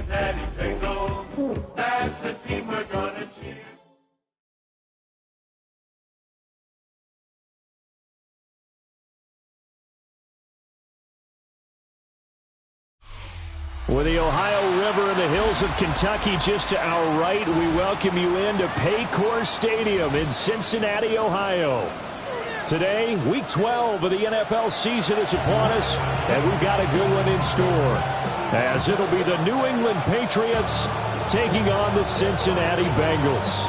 Daddy say go, that's the team we're gonna cheer. With the Ohio River and the hills of Kentucky just to our right, we welcome you into Paycor Stadium in Cincinnati, Ohio. Today, Week 12 of the NFL season is upon us, and we've got a good one in store, as it'll be the New England Patriots taking on the Cincinnati Bengals.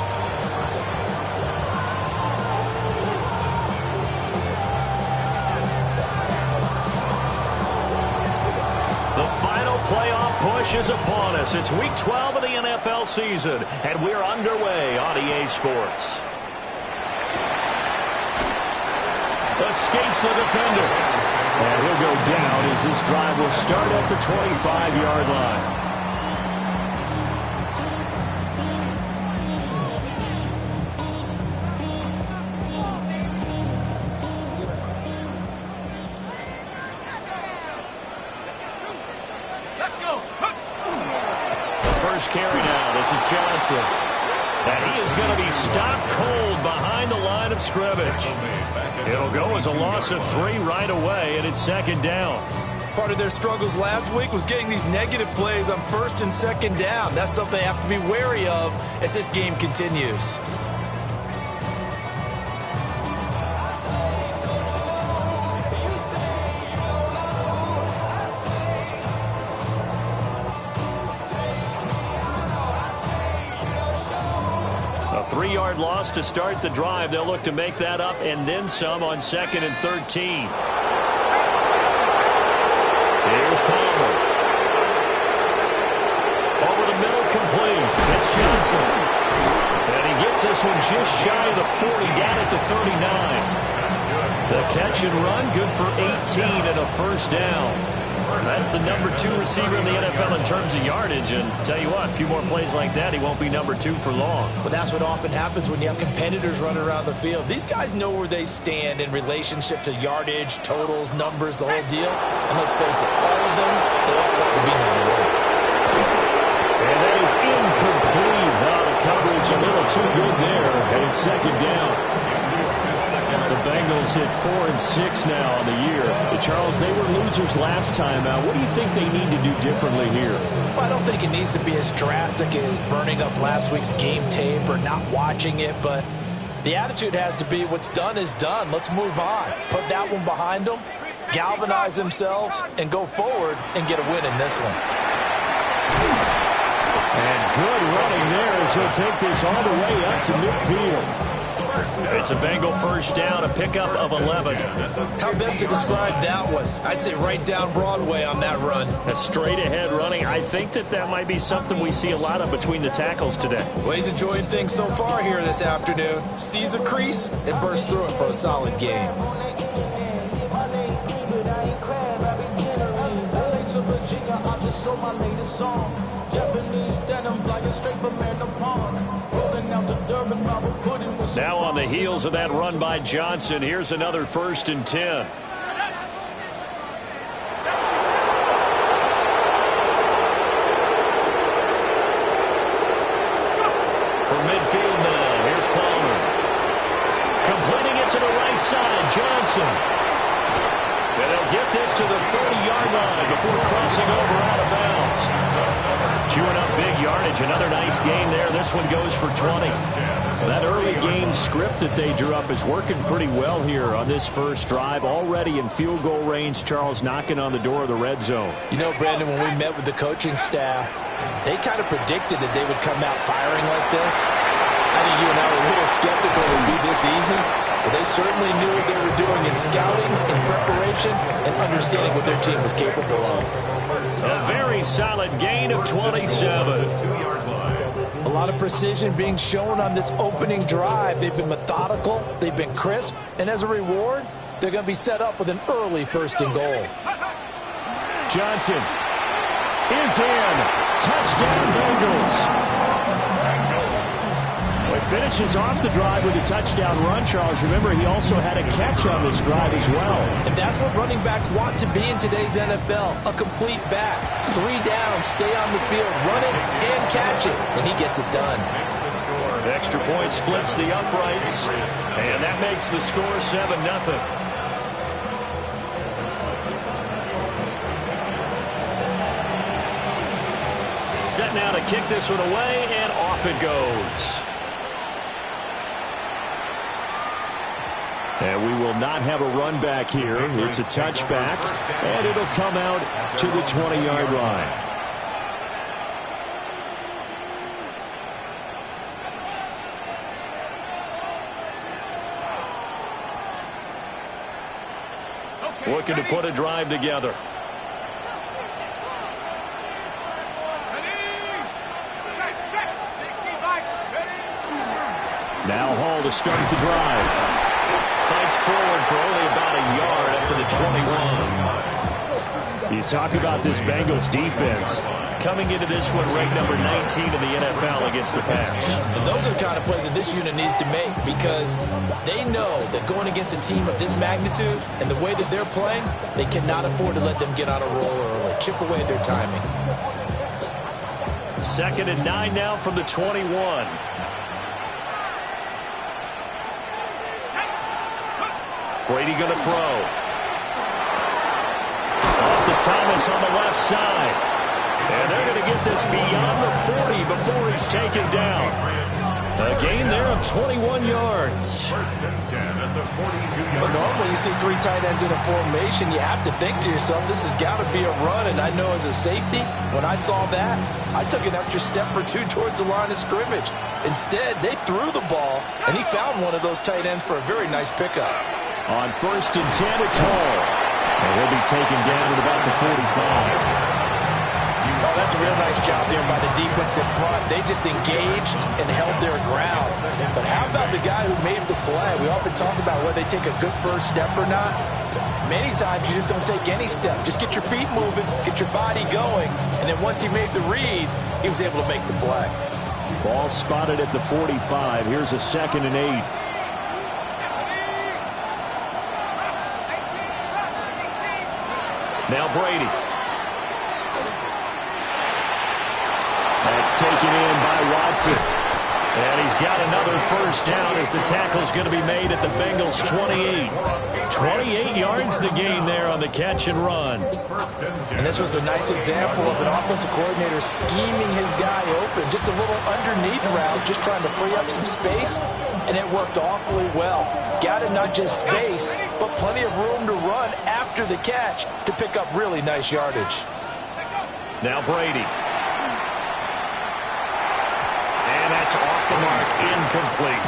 Playoff push is upon us. It's Week 12 of the NFL season, and we're underway on EA Sports. Escapes the defender. And he'll go down as this drive will start at the 25-yard line. Carry now. This is Johnson. And he is going to be stopped cold behind the line of scrimmage. It'll go as a loss of 3 right away, and it's second down. Part of their struggles last week was getting these negative plays on first and second down. That's something they have to be wary of as this game continues. A 3-yard loss to start the drive. They'll look to make that up and then some on 2nd and 13. Here's Palmer. Over the middle, complete. It's Johnson. And he gets this one just shy of the 40, down at the 39. The catch and run, good for 18 and a first down. That's the number 2 receiver in the NFL in terms of yardage. And tell you what, a few more plays like that, he won't be number 2 for long. But that's what often happens when you have competitors running around the field. These guys know where they stand in relationship to yardage, totals, numbers, the whole deal. And let's face it, all of them, they all want to be number 1. And that is incomplete. Now the coverage a little too good there. And it's second down. The Bengals hit 4-6 now on the year. Charles, they were losers last time out. What do you think they need to do differently here? Well, I don't think it needs to be as drastic as burning up last week's game tape or not watching it, but the attitude has to be what's done is done. Let's move on. Put that one behind them, galvanize themselves, and go forward and get a win in this one. And good running there as he'll take this all the way up to midfield. It's a Bengal first down, a pickup of 11. How best to describe that one? I'd say right down Broadway on that run. A straight-ahead running. I think that might be something we see a lot of between the tackles today. Well, he's enjoying things so far here this afternoon. Sees a crease and bursts through it for a solid game. Now on the heels of that run by Johnson, here's another 1st and 10. For midfield now, here's Palmer. Completing it to the right side, Johnson. And they'll get this to the 30-yard line before crossing over out of bounds. Chewing up big yardage. Another nice gain there. This one goes for 20. That early game script that they drew up is working pretty well here on this first drive. Already in field goal range, Charles knocking on the door of the red zone. You know, Brandon, when we met with the coaching staff, they kind of predicted that they would come out firing like this. I think you and I were a little skeptical it would be this easy. But they certainly knew what they were doing in scouting, in preparation, and understanding what their team was capable of. A very solid gain of 27. A lot of precision being shown on this opening drive. They've been methodical, they've been crisp, and as a reward, they're going to be set up with an early 1st and goal. Johnson is in. Touchdown, Bengals. Well, he finishes off the drive with a touchdown run, Charles. Remember, he also had a catch on this drive as well. And that's what running backs want to be in today's NFL, a complete back. 3 down, stay on the field, run it, and catch it. And he gets it done. The extra point splits the uprights, and that makes the score 7-0. Set now to kick this one away, and off it goes. And we will not have a run back here. It's a touchback, and it'll come out to the 20-yard line. Looking to put a drive together. Now Hall to start the drive. Fights forward for only about a yard up to the 21. You talk about this Bengals defense coming into this one ranked number 19 in the NFL against the pass. And those are the kind of plays that this unit needs to make, because they know that going against a team of this magnitude and the way that they're playing, they cannot afford to let them get on a roll early. Chip away at their timing. 2nd and 9 now from the 21. Brady going to throw. Off to Thomas on the left side. And they're going to get this beyond the 40 before he's taken down. A gain there of 21 yards. 1st and 10 at the 42-yard But normally you see 3 tight ends in a formation, you have to think to yourself, this has got to be a run. And I know as a safety, when I saw that, I took an extra step or 2 towards the line of scrimmage. Instead, they threw the ball, and he found one of those tight ends for a very nice pickup. On 1st and 10, it's Hall. And he'll be taken down at about the 45. Oh, that's a real nice job there by the defense in front. They just engaged and held their ground. But how about the guy who made the play? We often talk about whether they take a good first step or not. Many times you just don't take any step. Just get your feet moving, get your body going, and then once he made the read, he was able to make the play. Ball spotted at the 45. Here's a 2nd and 8. Now Brady. That's taken in by Watson. And he's got another 1st down as the tackle's going to be made at the Bengals 28. 28 yards the gain there on the catch and run. And this was a nice example of an offensive coordinator scheming his guy open. Just a little underneath route, just trying to free up some space, and it worked awfully well. Got him not just space, but plenty of room to run after the catch to pick up really nice yardage. Now Brady. And that's off the mark, incomplete.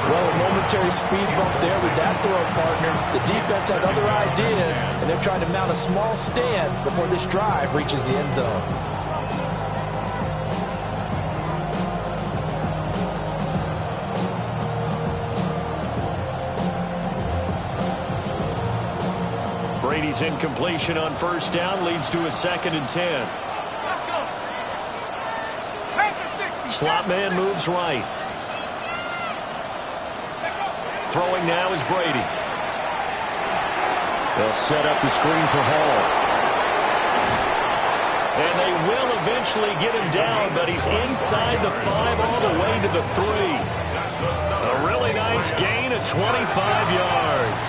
Well, a momentary speed bump there with that throw, partner. The defense had other ideas, and they're trying to mount a small stand before this drive reaches the end zone. Brady's incompletion on 1st down leads to a 2nd and 10. Slot man moves right. Throwing now is Brady. They'll set up the screen for Hall. And they will eventually get him down, but he's inside the 5 all the way to the 3. A really nice gain of 25 yards.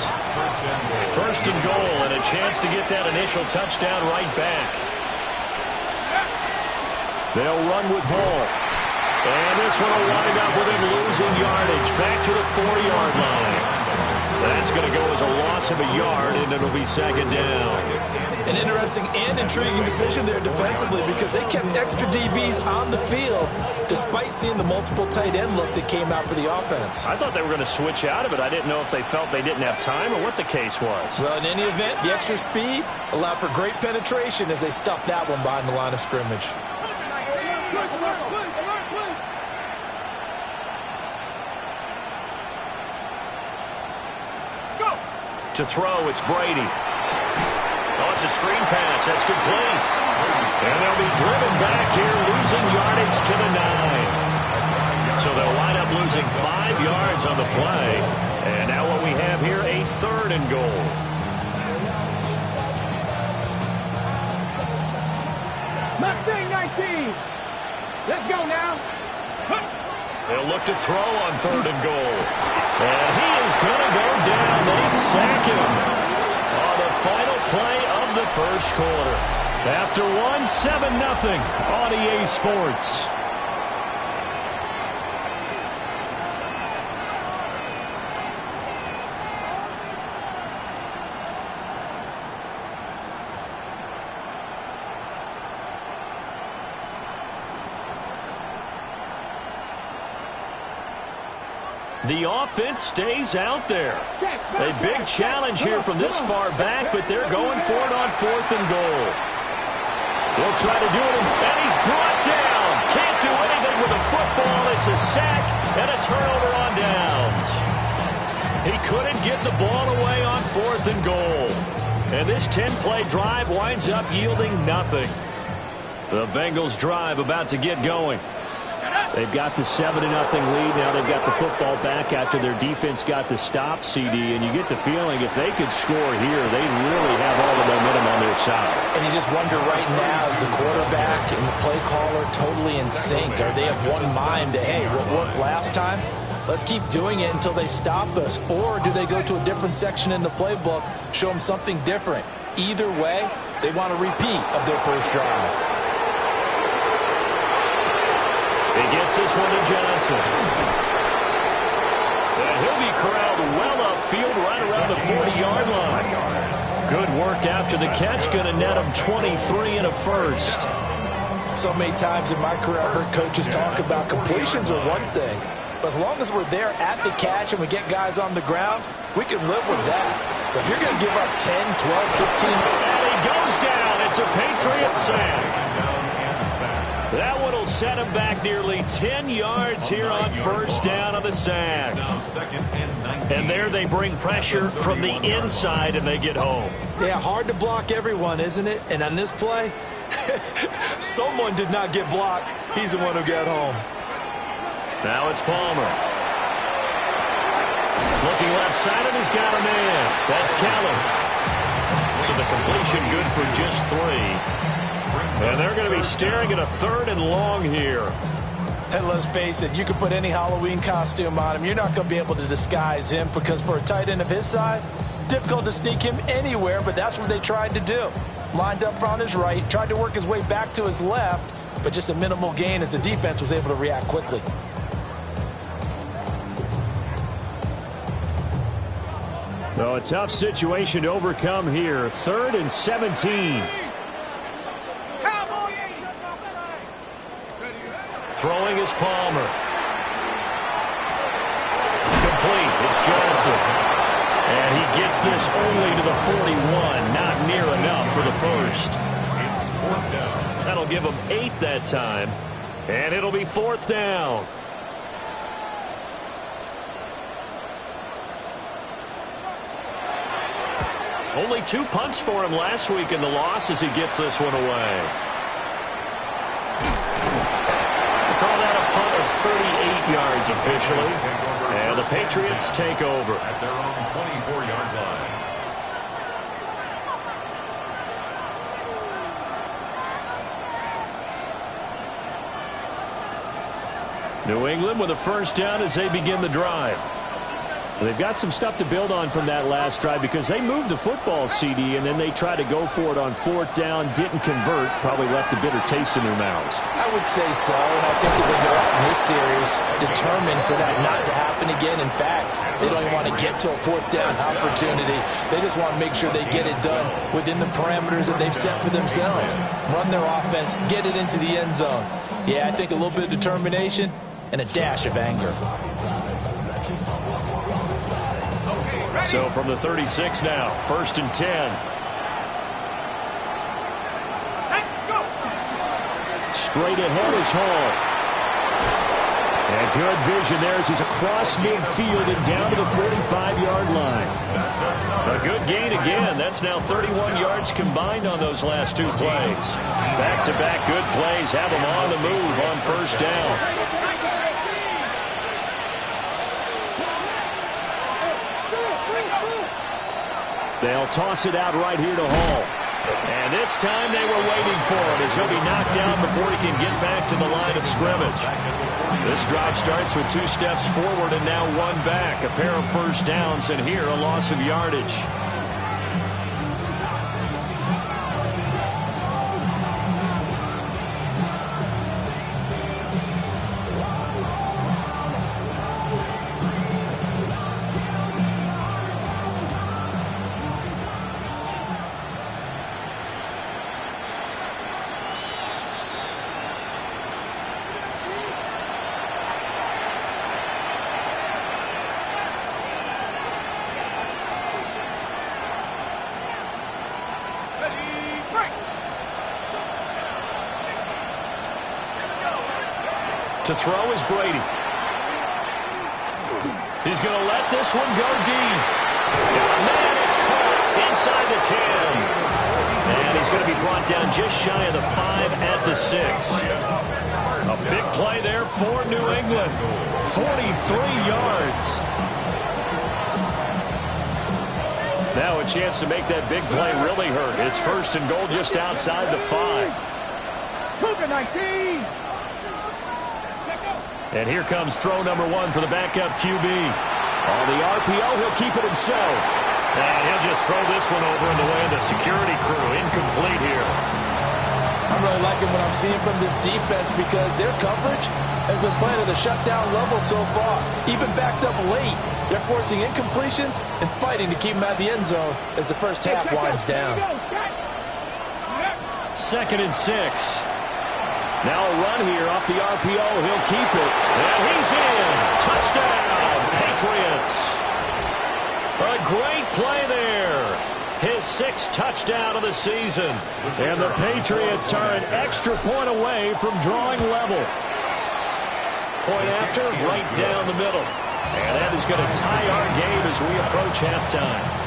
1st and goal, and a chance to get that initial touchdown right back. They'll run with Hall. And this one will wind up with him losing yardage back to the 4-yard line. That's going to go as a loss of a yard, and it'll be 2nd down. An interesting and intriguing decision there defensively, because they kept extra DBs on the field despite seeing the multiple tight end look that came out for the offense. I thought they were going to switch out of it. I didn't know if they felt they didn't have time or what the case was. Well, in any event, the extra speed allowed for great penetration as they stuffed that one behind the line of scrimmage. To throw, it's Brady. Oh, it's a screen pass. That's complete. And they'll be driven back here, losing yardage to the 9. So they'll wind up losing 5 yards on the play. And now what we have here, a 3rd and goal. Mustang 19. Let's go now. They'll look to throw on 3rd and goal. And he is going to go down. They sack him on the final play of the first quarter. After 7-0 on EA Sports. The offense stays out there. A big challenge here from this far back, but they're going for it on 4th and goal. They'll try to do it, and he's brought down. Can't do anything with a football. It's a sack and a turnover on downs. He couldn't get the ball away on 4th and goal. And this 10-play drive winds up yielding nothing. The Bengals drive about to get going. They've got the 7-0 lead. Now they've got the football back after their defense got the stop, CD. And you get the feeling if they could score here, they really have all the momentum on their side. And you just wonder right now, is the quarterback and the play caller totally in sync? Are they of one mind that, hey, what worked last time? Let's keep doing it until they stop us. Or do they go to a different section in the playbook, show them something different? Either way, they want a repeat of their first drive. He gets this one to Johnson. And he'll be corralled well upfield right around the 40-yard line. Good work after the catch. Going to net him 23 and a first. So many times in my career, I've heard coaches talk about completions are one thing. But as long as we're there at the catch and we get guys on the ground, we can live with that. But if you're going to give up 10, 12, 15... And he goes down. It's a Patriot sack. That one will set him back nearly 10 yards here on first down on the sack. And there they bring pressure from the inside and they get home. Yeah, hard to block everyone, isn't it? And on this play, someone did not get blocked. He's the one who got home. Now it's Palmer. Looking left side and he's got a man. That's Callum. So the completion good for just 3. And they're going to be staring at a 3rd and long here. And let's face it, you can put any Halloween costume on him. You're not going to be able to disguise him because for a tight end of his size, difficult to sneak him anywhere, but that's what they tried to do. Lined up on his right, tried to work his way back to his left, but just a minimal gain as the defense was able to react quickly. Well, a tough situation to overcome here. 3rd and 17. Throwing is Palmer. Complete. It's Johnson. And he gets this only to the 41. Not near enough for the first. That'll give him 8 that time. And it'll be 4th down. Only 2 punts for him last week in the loss as he gets this one away. Call that a punt of 38 yards officially. And the Patriots take over. At their own 24-yard line. New England with a first down as they begin the drive. They've got some stuff to build on from that last drive because they moved the football, CD, and then they tried to go for it on 4th down, didn't convert, probably left a bitter taste in their mouths. I would say so, and I think that they go out in this series determined for that not to happen again. In fact, they don't even want to get to a 4th down opportunity. They just want to make sure they get it done within the parameters that they've set for themselves. Run their offense, get it into the end zone. Yeah, I think a little bit of determination and a dash of anger. So from the 36 now, 1st and 10. Straight ahead is Hall. And good vision there as he's across midfield and down to the 45-yard line. A good gain again. That's now 31 yards combined on those last two plays. Back-to-back good plays have them on the move on first down. They'll toss it out right here to Hall. And this time they were waiting for him as he'll be knocked down before he can get back to the line of scrimmage. This drive starts with 2 steps forward and now 1 back. A pair of first downs, and here a loss of yardage. To throw is Brady. He's going to let this one go deep. And man, it's caught inside the 10. And he's going to be brought down just shy of the 5 at the 6. A big play there for New England. 43 yards. Now a chance to make that big play really hurt. It's first and goal just outside the 5. Move it, 19. And here comes throw number 1 for the backup QB. On the RPO, he'll keep it himself. And he'll just throw this one over in the way of the security crew. Incomplete here. I'm really liking what I'm seeing from this defense because their coverage has been playing at a shutdown level so far. Even backed up late, they're forcing incompletions and fighting to keep them out of the end zone as the first half winds down. 2nd and 6. Now a run here off the RPO. He'll keep it. And he's in. Touchdown, Patriots. A great play there. His 6th touchdown of the season. And the Patriots are an extra point away from drawing level. Point after, right down the middle. And that is going to tie our game as we approach halftime.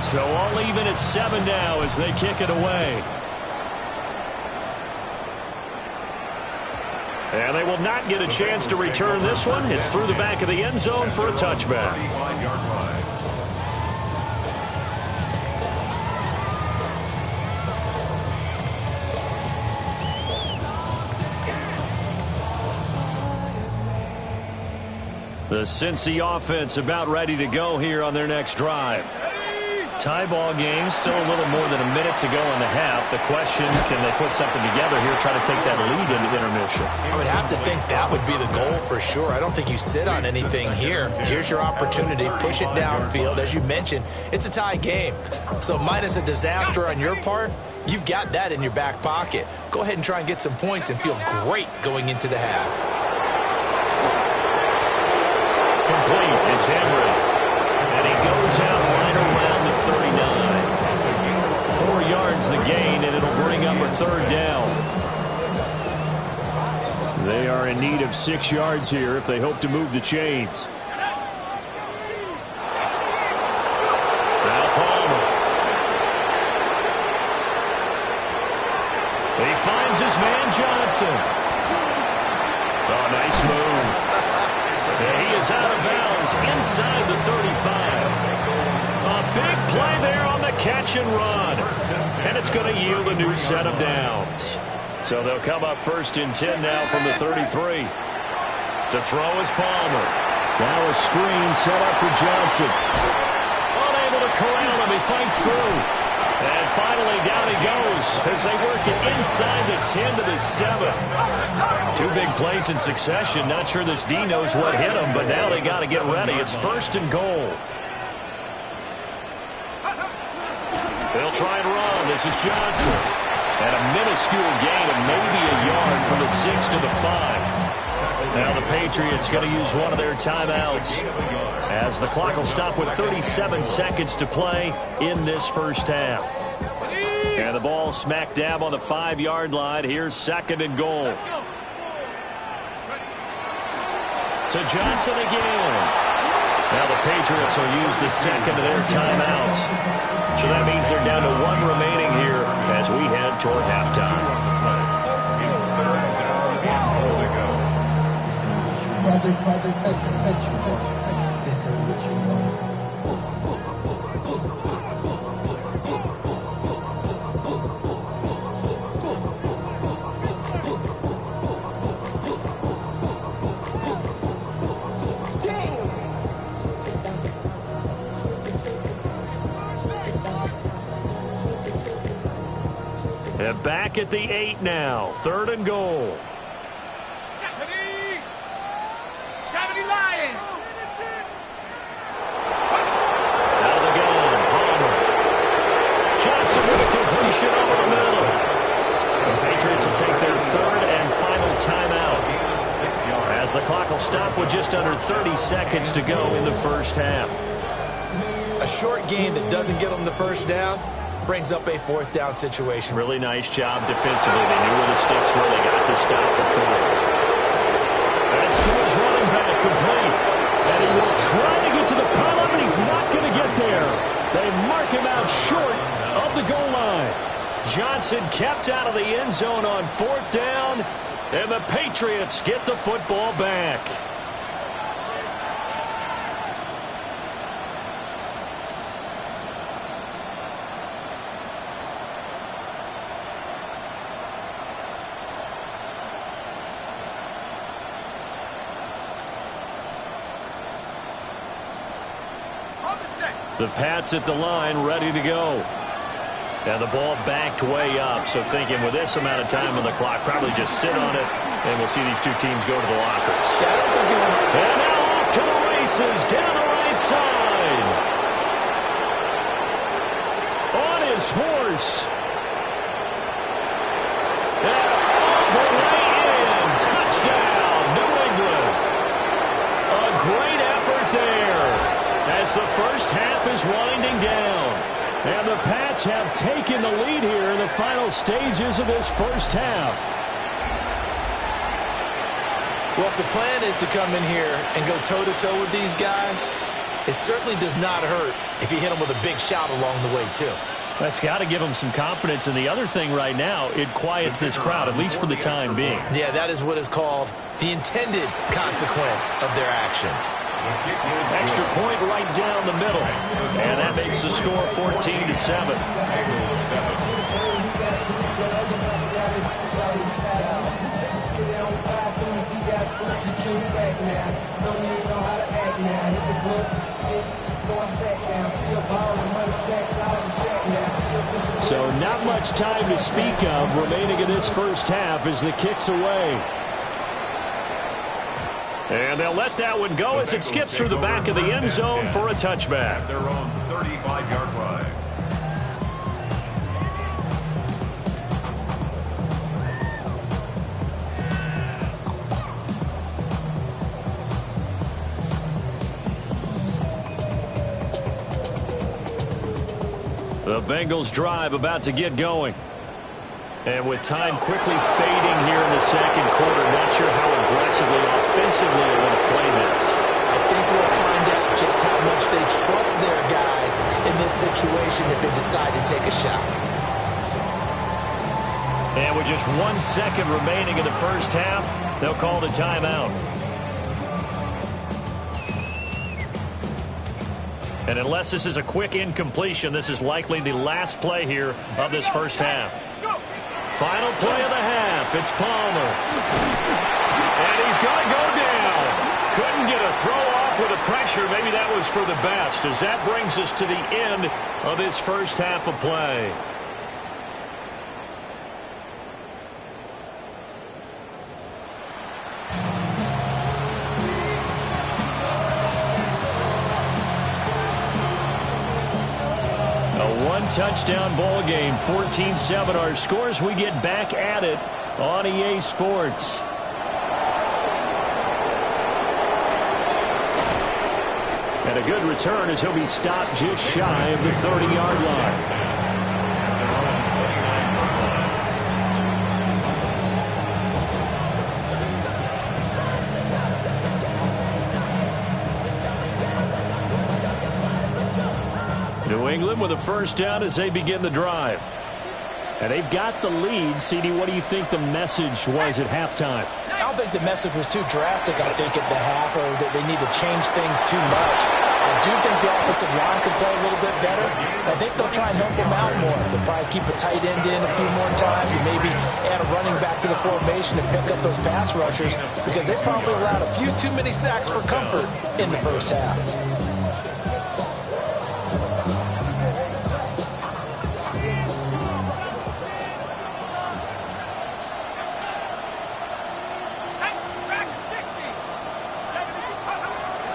So all even at 7 now as they kick it away. And they will not get a chance to return this one. It's through the back of the end zone for a touchback. The Cincy offense about ready to go here on their next drive. Tie ball game, still a little more than a minute to go in the half. The question, can they put something together here, try to take that lead into intermission? I would have to think that would be the goal for sure. I don't think you sit on anything here. Here's your opportunity. Push it downfield. As you mentioned, it's a tie game. So minus a disaster on your part, you've got that in your back pocket. Go ahead and try and get some points and feel great going into the half. Complete. It's Henry. And he goes out right around the 39. 4 yards the gain, and it'll bring up a 3rd down. They are in need of 6 yards here if they hope to move the chains. Now Palmer. He finds his man Johnson. Oh, nice move. And he is out of bounds inside the 35. A big play there on the catch and run. And it's going to yield a new set of downs. So they'll come up 1st and 10 now from the 33. To throw is Palmer. Now a screen set up for Johnson. Unable to corral him. He fights through. And finally down he goes as they work it inside the 10 to the 7. 2 big plays in succession. Not sure this D knows what hit him, but now they got to get ready. It's 1st and goal. They'll try and run. This is Johnson. And a minuscule gain of maybe a yard from the 6 to the 5. Now the Patriots going to use one of their timeouts as the clock will stop with 37 seconds to play in this first half. And the ball smack dab on the 5-yard line. Here's 2nd and goal. To Johnson again. Now the Patriots will use the 2nd of their timeouts. So that means they're down to 1 remaining here as we head toward halftime. And back at the 8 now. 3rd and goal. 70 Lions. Out of the gun, Palmer. Johnson with a completion over the middle. The Patriots will take their 3rd and final timeout, as the clock will stop with just under 30 seconds to go in the first half. A short game that doesn't get them the first down brings up a 4th down situation. Really nice job defensively. They knew where the sticks were. They got the stop before. That's to his running back, complete. And he will try to get to the pylon, but he's not going to get there. They mark him out short of the goal line. Johnson kept out of the end zone on 4th down, and the Patriots get the football back. The Pats at the line, ready to go. And the ball backed way up, so thinking with this amount of time on the clock, probably just sit on it, and we'll see these two teams go to the lockers. And now off to the races, down the right side. On his horse. And all the way in. Touchdown, New England. A great effort there, as the first half is winding down. And the Pats have taken the lead here in the final stages of this first half. Well, if the plan is to come in here and go toe-to-toe with these guys, it certainly does not hurt if you hit them with a big shout along the way, too. That's got to give them some confidence. And the other thing right now, it quiets this crowd, at least for the time being. Yeah, that is what is called the intended consequence of their actions. Extra point right down the middle. And that makes the score 14-7. So not much time to speak of remaining in this first half as the kick's away. And they'll let that one go as it skips through the back of the end zone for a touchback. Their own 35-yard line. The Bengals drive about to get going. And with time quickly fading here in the second quarter, not sure how aggressively, offensively they want to play this. I think we'll find out just how much they trust their guys in this situation if they decide to take a shot. And with just 1 second remaining in the first half, they'll call the timeout. And unless this is a quick incompletion, this is likely the last play here of this first half. Final play of the half. It's Palmer. And he's going to go down. Couldn't get a throw off with the pressure. Maybe that was for the best, as that brings us to the end of this first half of play. Touchdown ball game, 14-7 our scores. We get back at it on EA Sports. And a good return as he'll be stopped just shy of the 30-yard line. New England with a first down as they begin the drive. And they've got the lead. CD, what do you think the message was at halftime? I don't think the message was too drastic, I think, at the half, or that they need to change things too much. I do think the offensive line could play a little bit better. I think they'll try and help them out more. They'll probably keep a tight end in a few more times and maybe add a running back to the formation and pick up those pass rushers, because they probably allowed a few too many sacks for comfort in the first half.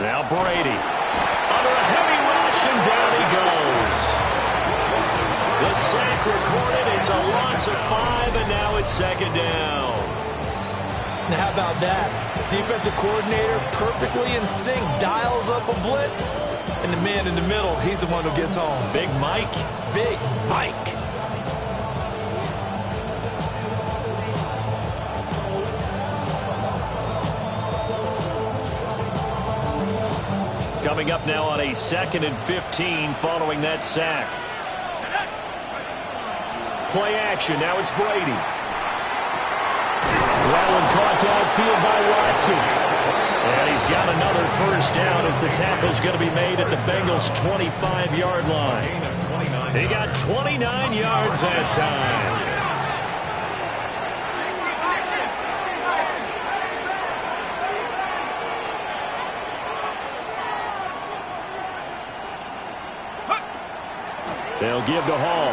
Now Brady, under a heavy rush, and down he goes. The sack recorded. It's a loss of 5, and now it's second down. Now how about that? Defensive coordinator perfectly in sync, dials up a blitz, and the man in the middle, he's the one who gets home. Big Mike. Big Mike. Coming up now on a 2nd and 15 following that sack. Play action. Now it's Brady. That one caught downfield by Watson. And he's got another first down as the tackle's going to be made at the Bengals' 25-yard line. He got 29 yards that time. They'll give to Hall.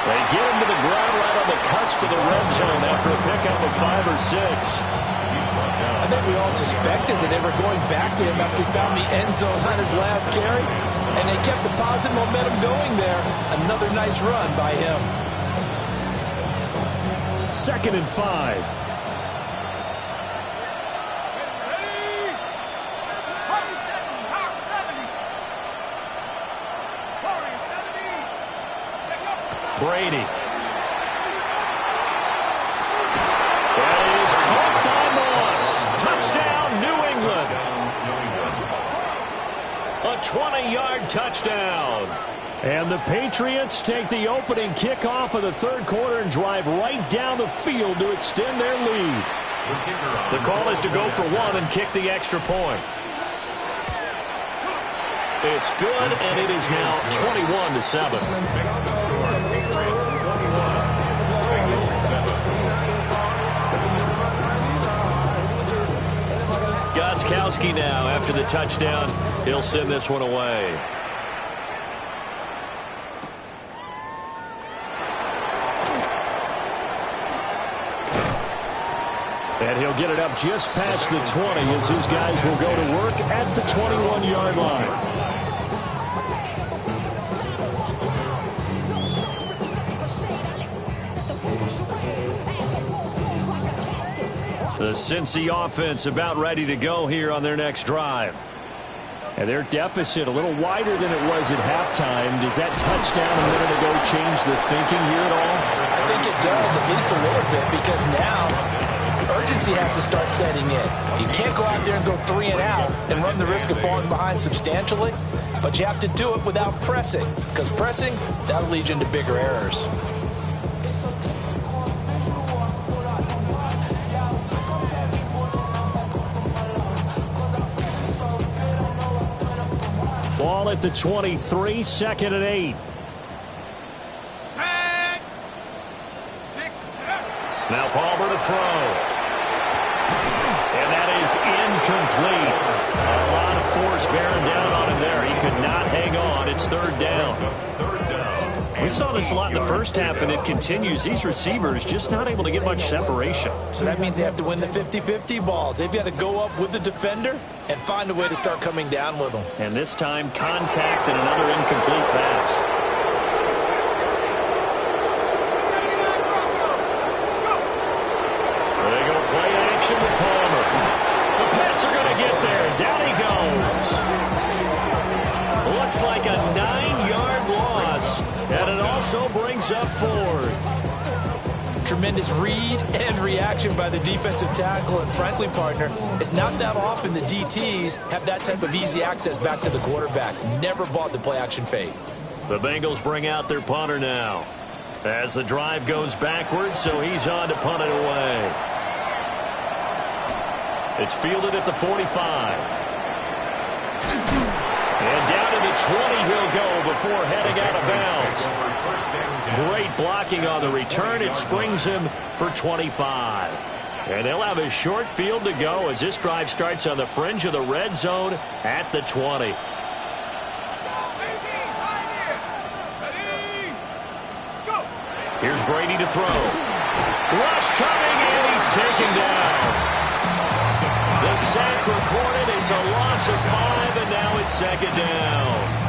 They get him to the ground right on the cusp of the red zone after a pickup of 5 or 6. I think we all suspected that they were going back to him after he found the end zone on his last carry, and they kept the positive momentum going there. Another nice run by him. 2nd and 5. Brady. That is caught by Moss. Touchdown, New England. A 20-yard touchdown. And the Patriots take the opening kickoff of the third quarter and drive right down the field to extend their lead. The call is to go for 1 and kick the extra point. It's good, and it is now 21-7. Gostkowski now, after the touchdown, he'll send this one away. And he'll get it up just past the 20 as his guys will go to work at the 21-yard line. The Cincy offense about ready to go here on their next drive. And their deficit a little wider than it was at halftime. Does that touchdown a minute ago change the thinking here at all? I think it does, at least a little bit, because now urgency has to start setting in. You can't go out there and go 3 and out and run the risk of falling behind substantially, but you have to do it without pressing, because pressing, that'll lead you into bigger errors. Ball at the 23, 2nd and 8. Now Palmer to throw. And that is incomplete. A lot of force bearing down on him there. He could not hang on. It's 3rd down. We saw this a lot in the first half, and it continues. These receivers just not able to get much separation. So that means they have to win the 50-50 balls. They've got to go up with the defender and find a way to start coming down with them. And this time, contact and another incomplete pass. With Palmer. The Pats are going to get there. Down he goes. Looks like a 9-yard loss, and it also brings up 4th. tremendous read and reaction by the defensive tackle. And frankly, partner, it's not that often the DTs have that type of easy access back to the quarterback. Never bought the play-action fake. The Bengals bring out their punter now as the drive goes backwards, so he's on to punt it away. It's fielded at the 45. And down to the 20 he'll go before heading out of bounds. Great blocking on the return. It springs him for 25. And they'll have a short field to go as this drive starts on the fringe of the red zone at the 20. Here's Brady to throw. Rush coming, and he's taken down. The sack recorded. It's a loss of 5, and now it's second down.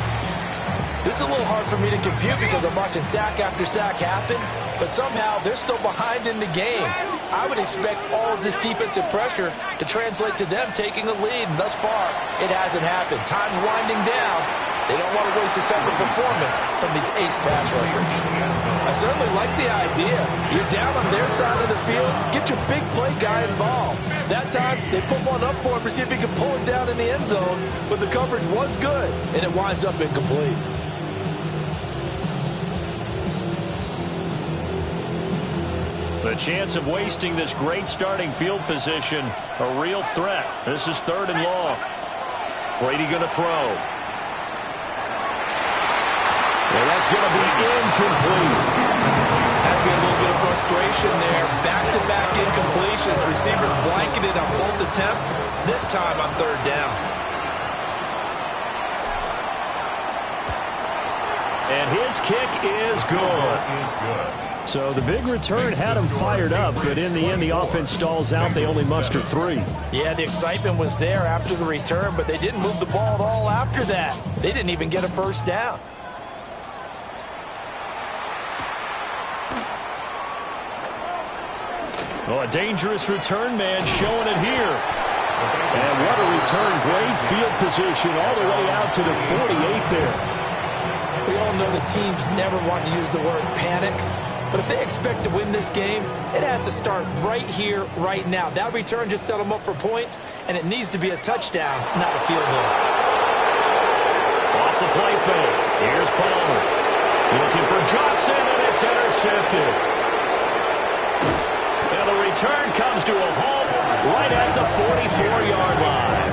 This is a little hard for me to compute because I'm watching sack after sack happen, but somehow they're still behind in the game. I would expect all of this defensive pressure to translate to them taking a lead, and thus far, it hasn't happened. Time's winding down. They don't want to waste a separate performance from these ace pass rushers. I certainly like the idea. You're down on their side of the field. Get your big play guy involved. That time, they put one up for him to see if he can pull it down in the end zone, but the coverage was good, and it winds up incomplete. The chance of wasting this great starting field position, a real threat. This is 3rd and long. Brady going to throw. Well, that's going to be incomplete. Has been a little bit of frustration there. Back-to-back incompletions. Receivers blanketed on both attempts, this time on 3rd down. And his kick is good. So the big return had him fired up, but in the end, the offense stalls out. They only muster 3. Yeah, the excitement was there after the return, but they didn't move the ball at all after that. They didn't even get a first down. Oh, a dangerous return man showing it here. And what a return. Great field position all the way out to the 48 there. We all know the teams never want to use the word panic, but if they expect to win this game, it has to start right here, right now. That return just set them up for points, and it needs to be a touchdown, not a field goal. Off the play fake. Here's Palmer. Looking for Johnson, and it's intercepted. And the return comes to a halt right at the 44-yard line.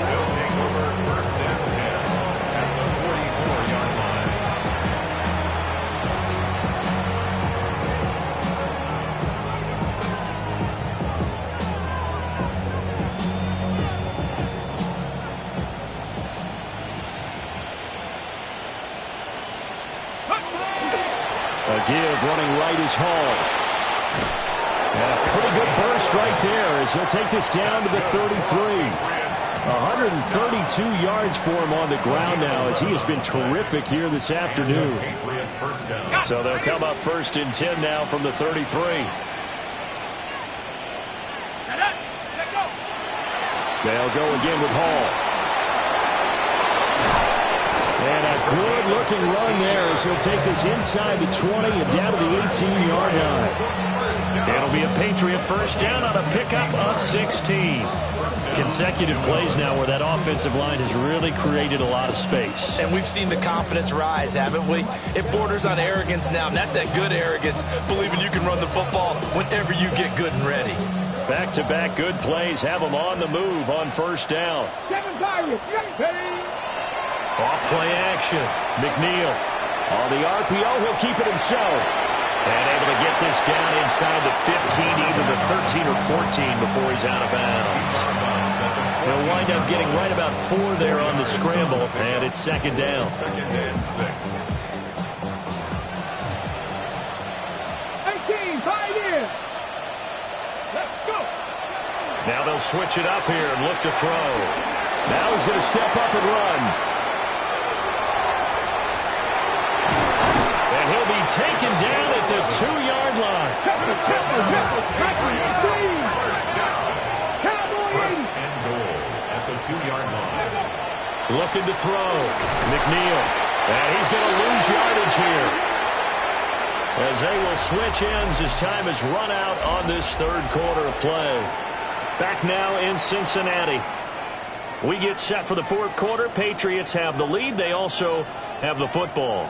They'll take over 1st and 10 at the 44-yard line. A give running right is Hall. And a pretty good burst right there as he'll take this down to the 33. 132 yards for him on the ground now as he has been terrific here this afternoon. So they'll come up 1st and 10 now from the 33. They'll go again with Hall. And a good-looking run there as he'll take this inside the 20 and down to the 18-yard line. It'll be a Patriot first down on a pickup of 16. Consecutive plays now where that offensive line has really created a lot of space. And we've seen the confidence rise, haven't we? It borders on arrogance now, and that's that good arrogance, believing you can run the football whenever you get good and ready. Back-to-back good plays have them on the move on 1st down. Off play action. McNeil on the RPO, he'll keep it himself. And able to get this down inside the 15, either the 13 or 14 before he's out of bounds. He'll wind up getting right about 4 there on the scramble, and it's 2nd down. 2nd and 6. 18, 5 years. Let's go. Now they'll switch it up here and look to throw. Now he's going to step up and run. And he'll be taken down at the 2-yard line. First and goal at the 2-yard line. Looking to throw. McNeil. And he's going to lose yardage here. as they will switch ends as time has run out on this third quarter of play. Back now in Cincinnati. We get set for the fourth quarter. Patriots have the lead. They also have the football.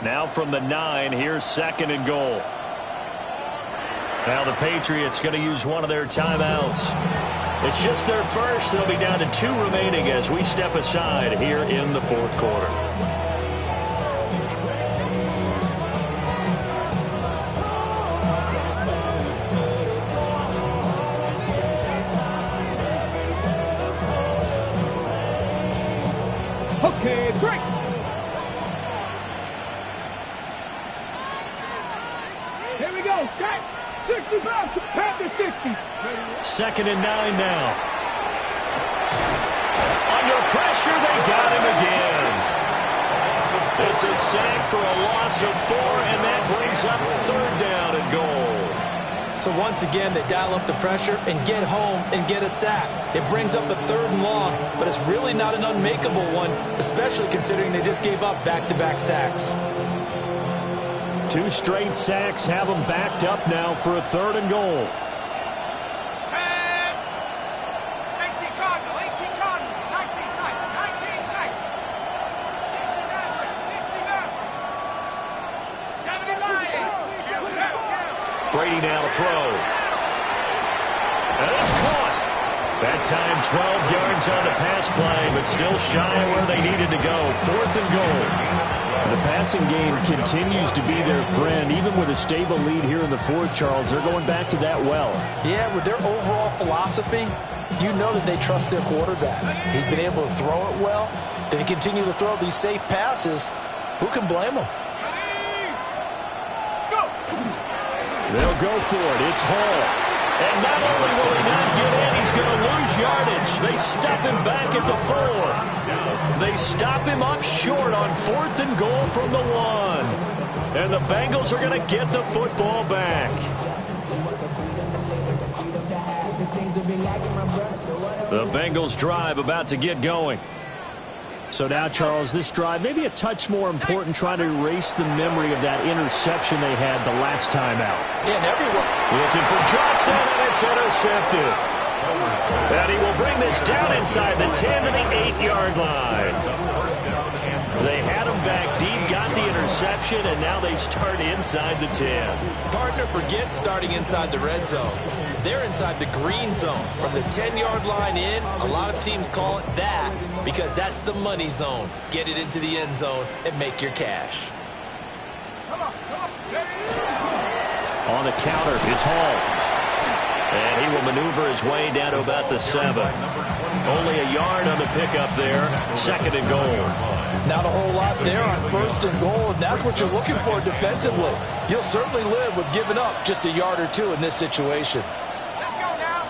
Now from the 9, here's 2nd and goal. Now the Patriots going to use one of their timeouts. It's just their first. They'll be down to 2 remaining as we step aside here in the fourth quarter. Okay, break. Here we go. Set. 65. Panther 60. 2nd and 9 now. Under pressure, they got him again. It's a sack for a loss of 4, and that brings up 3rd down and goal. So once again, they dial up the pressure and get home and get a sack. It brings up the 3rd and long, but it's really not an unmakeable one, especially considering they just gave up back-to-back sacks. 2 straight sacks have them backed up now for a 3rd and goal. 18 Cardinal, 19 tight, 19 tight. 69, 70 Lions. Brady now to throw. And it's caught. That time 12 yards on the pass play, but still shy of where they needed to go. 4th and goal. The passing game continues to be their friend. Even with a stable lead here in the 4th, Charles, they're going back to that well. Yeah, with their overall philosophy, you know that they trust their quarterback. He's been able to throw it well. They continue to throw these safe passes. Who can blame them? They'll go for it. It's Hall. And not only will he not get in, he's going to lose yardage. They stuff him back at the 4. They stop him up short on 4th and goal from the 1. And the Bengals are going to get the football back. The Bengals drive about to get going. So now, Charles, this drive maybe a touch more important, trying to erase the memory of that interception they had the last time out. Yeah, and everyone looking for Johnson, and it's intercepted. And he will bring this down inside the 10 to the 8-yard line. They had him back deep, got the interception, and now they start inside the 10. partner forgets starting inside the red zone. They're inside the green zone. From the 10-yard line in, a lot of teams call it that because that's the money zone. Get it into the end zone and make your cash. On the counter, it's Hall. And he will maneuver his way down to about the 7. Only a yard on the pickup there. 2nd and goal. Not a whole lot there on 1st and goal, and that's what you're looking for defensively. You'll certainly live with giving up just a yard or two in this situation. Let's go now.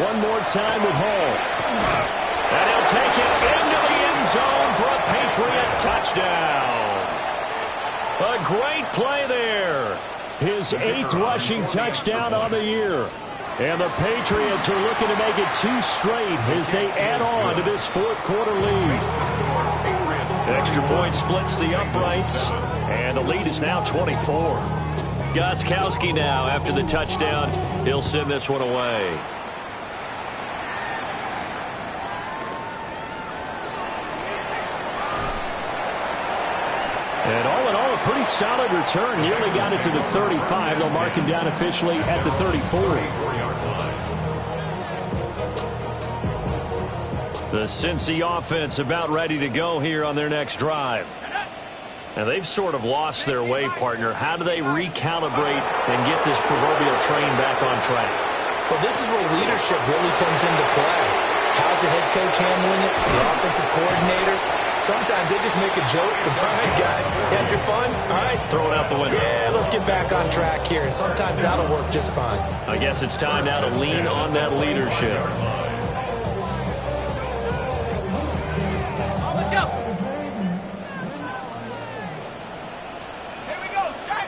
One more time with Hall. And he'll take it into the end zone for a Patriot touchdown. A great play there. His 8th rushing touchdown on the year. And the Patriots are looking to make it 2 straight as they add on to this 4th quarter lead. Extra point splits the uprights, and the lead is now 24. Gostkowski now, after the touchdown, he'll send this one away. And all in all, a pretty solid return. Nearly got it to the 35. They'll mark him down officially at the 34. The Cincy offense about ready to go here on their next drive. And they've sort of lost their way, partner. How do they recalibrate and get this proverbial train back on track? Well, this is where leadership really comes into play. How's the head coach handling it? The offensive coordinator? Sometimes they just make a joke. All right, guys, had your fun? All right. Throw it out the window. Yeah, let's get back on track here. And sometimes that'll work just fine. I guess it's time now to lean on that leadership. Let's go. Here we go, set.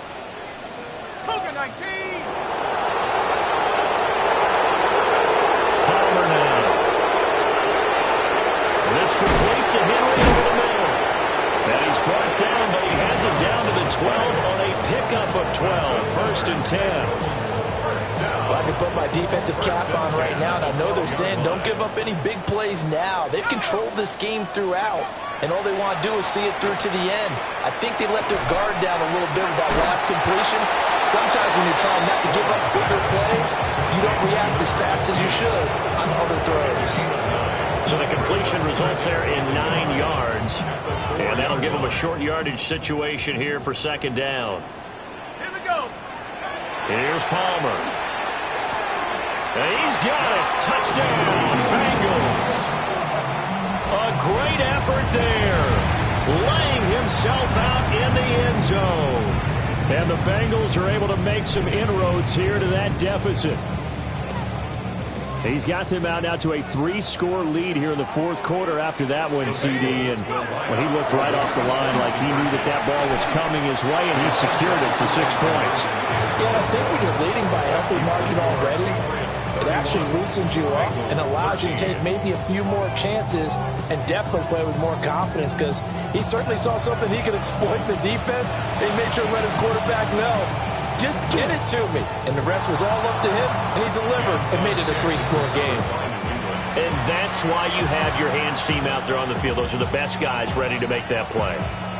Cougar 19. 12, 1st and 10. Well, I can put my defensive cap on right now, and I know they're saying don't give up any big plays now. They've controlled this game throughout, and all they want to do is see it through to the end. I think they let their guard down a little bit with that last completion. Sometimes when you're trying not to give up bigger plays, you don't react as fast as you should on other throws. So the completion results there in 9 yards, and that'll give them a short yardage situation here for 2nd down. Here we go. Here's Palmer. And he's got it. Touchdown, Bengals. A great effort there. Laying himself out in the end zone. And the Bengals are able to make some inroads here to that deficit. He's got them out now to a 3-score lead here in the 4th quarter after that one, CD. And when he looked right off the line like he knew that that ball was coming his way, and he secured it for 6 points. Yeah, I think when you're leading by a healthy margin already, it actually loosens you up and allows you to take maybe a few more chances and definitely play with more confidence, because he certainly saw something he could exploit in the defense. They made sure to let his quarterback know, just get it to me. And the rest was all up to him, and he delivered and made it a 3-score game. And that's why you have your hands team out there on the field. Those are the best guys ready to make that play.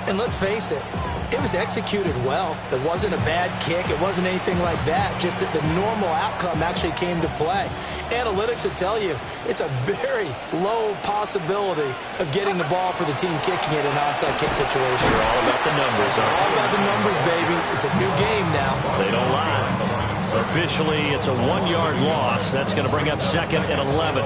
And let's face it, it was executed well. It wasn't a bad kick. It wasn't anything like that. Just that the normal outcome actually came to play. Analytics will tell you it's a very low possibility of getting the ball for the team kicking it in an onside kick situation. They're all about the numbers, aren't they? All about the numbers, baby. It's a new game now. They don't lie. Officially, it's a 1-yard loss. That's going to bring up 2nd and 11.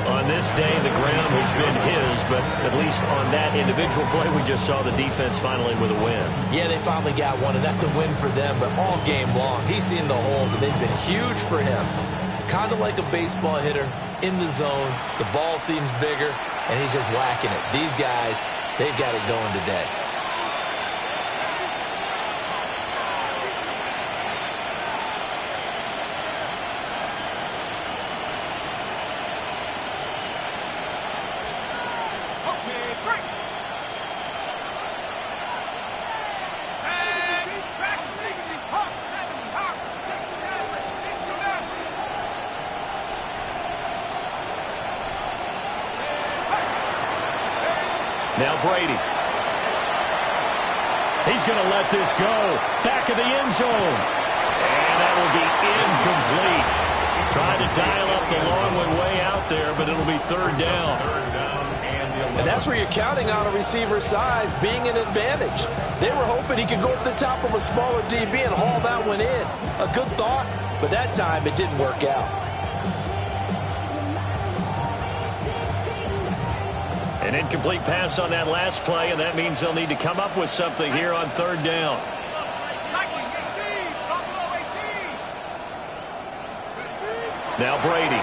On this day, the ground has been his, but at least on that individual play, we just saw the defense finally with a win. Yeah, they finally got one, and that's a win for them, but all game long, he's seen the holes, and they've been huge for him. Kind of like a baseball hitter in the zone. The ball seems bigger, and he's just whacking it. These guys, they've got it going today. Now Brady. He's going to let this go. Back of the end zone. And that will be incomplete. Tried to dial up the long way out there, but it'll be 3rd down. And that's where you're counting on a receiver's size being an advantage. They were hoping he could go to the top of a smaller DB and haul that one in. A good thought, but that time it didn't work out. An incomplete pass on that last play, and that means they'll need to come up with something here on 3rd down. Now Brady.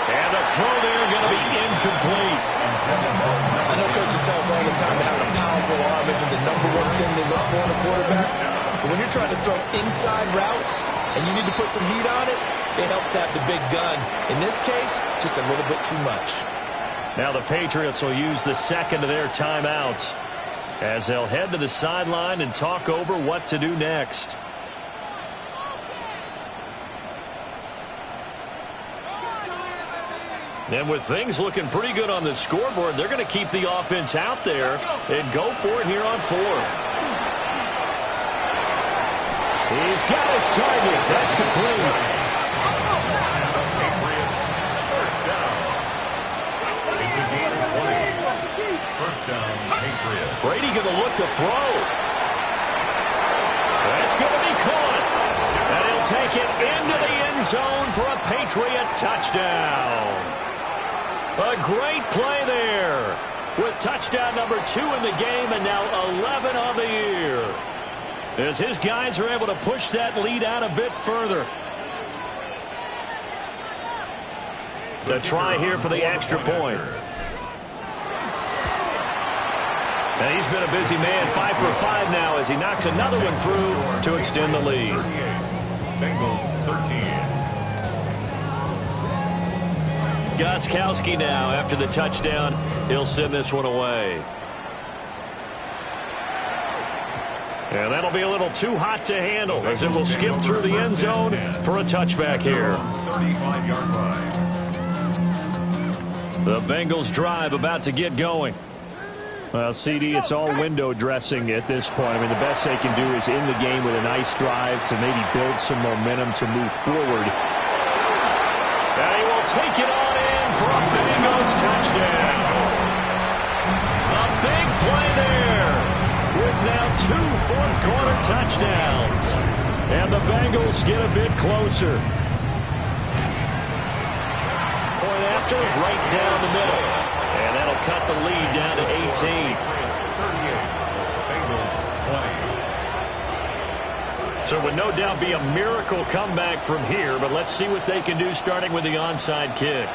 And the throw there going to be incomplete. I know coaches tell us all the time that having a powerful arm isn't the #1 thing they look for in a quarterback. But when you're trying to throw inside routes and you need to put some heat on it, it helps have the big gun. In this case, just a little bit too much. Now the Patriots will use the 2nd of their timeouts as they'll head to the sideline and talk over what to do next. And with things looking pretty good on the scoreboard, they're going to keep the offense out there and go for it here on 4th. He's got his target. That's complete. Patriots, 1st down. It's a gain of 20. 1st down, Patriots. Brady going to look to throw. That's going to be caught. And he'll take it into the end zone for a Patriot touchdown. A great play there with touchdown number 2 in the game and now 11 on the year. As his guys are able to push that lead out a bit further. The try here for the extra point. And he's been a busy man, 5 for 5 now as he knocks another one through to extend the lead. 38. Bengals 13. Gostkowski now after the touchdown. He'll send this one away. And that'll be a little too hot to handle as it will skip through the end zone for a touchback here. 35-yard line. The Bengals drive about to get going. Well, CD, it's all window dressing at this point. I mean, the best they can do is in the game with a nice drive to maybe build some momentum to move forward. And he will take it on in for a Bengals touchdown. A big play there with now 2 fourth-quarter touchdowns. And the Bengals get a bit closer. Point after, right down the middle. And that'll cut the lead down to 18. 38. Bengals 20. So it would no doubt be a miracle comeback from here, but let's see what they can do starting with the onside kick.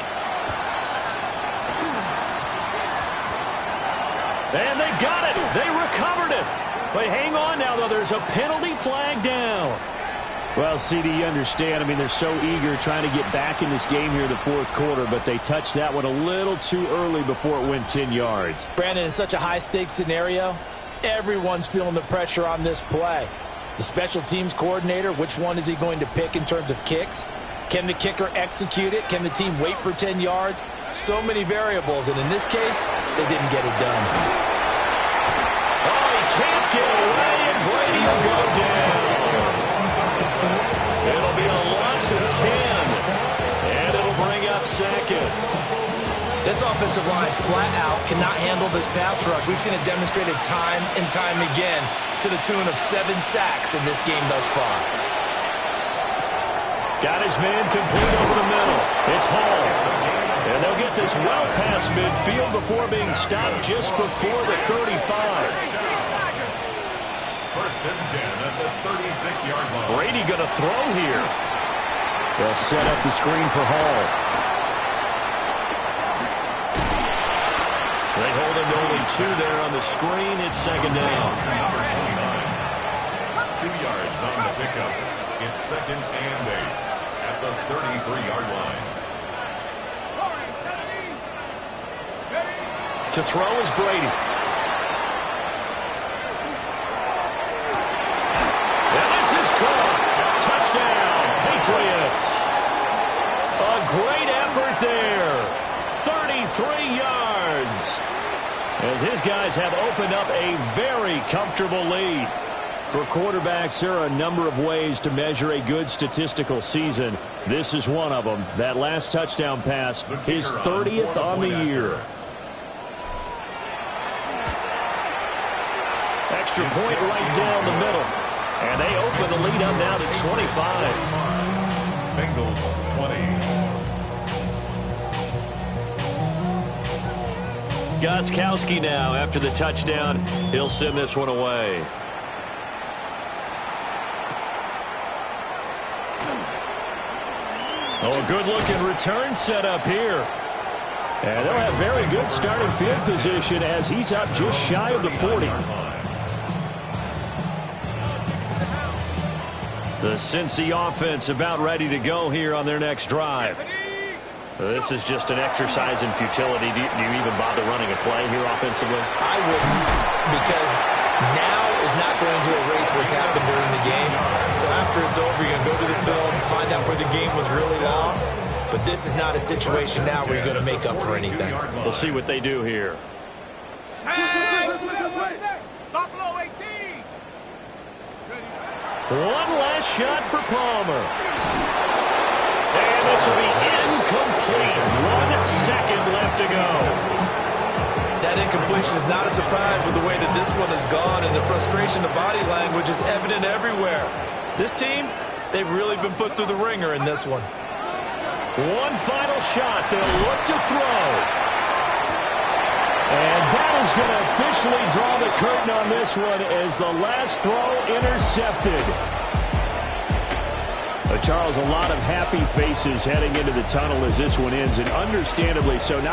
And they got it. They recovered it. But hang on now, though. There's a penalty flag down. Well, CD, you understand. I mean, they're so eager trying to get back in this game here in the fourth quarter, but they touched that one a little too early before it went 10 yards. Brandon, in such a high-stakes scenario, everyone's feeling the pressure on this play. The special teams coordinator, which one is he going to pick in terms of kicks? Can the kicker execute it? Can the team wait for 10 yards? So many variables, and in this case, they didn't get it done. Oh, he can't get away, and Brady will go down. It'll be a loss of 10, and it'll bring up second. This offensive line flat out cannot handle this pass rush. We've seen it demonstrated time and time again to the tune of 7 sacks in this game thus far. Got his man complete over the middle. It's Hall. And they'll get this well past midfield before being stopped just before the 35. First and 10 at the 36-yard line. Brady going to throw here. They'll set up the screen for Hall. They hold him to only 2 there on the screen. It's second down. 2 yards on the pickup. It's second and 8 at the 33-yard line. To throw is Brady. And this is caught. Touchdown, Patriots. A great effort there. 33 yards. As his guys have opened up a very comfortable lead. For quarterbacks, there are a number of ways to measure a good statistical season. This is one of them. That last touchdown pass, his 30th on the year. Extra point right down the middle. And they open the lead up now to 25. Bengals 20. Gostkowski now after the touchdown. He'll send this one away. Oh, a good-looking return set up here. And they'll have very good starting field position as he's up just shy of the 40. The Cincy offense about ready to go here on their next drive. This is just an exercise in futility. Do you even bother running a play here offensively? I wouldn't, because now is not going to erase what's happened during the game. So after it's over, you're going to go to the film, find out where the game was really lost. But this is not a situation now where you're going to make up for anything. We'll see what they do here. Buffalo 18. One last shot for Palmer. And this will be incomplete. 1 second left to go. That incompletion is not a surprise with the way that this one has gone, and the frustration of body language is evident everywhere. This team, they've really been put through the ringer in this one. One final shot. They'll look to throw. And that is going to officially draw the curtain on this one as the last throw intercepted. Charles, a lot of happy faces heading into the tunnel as this one ends, and understandably so.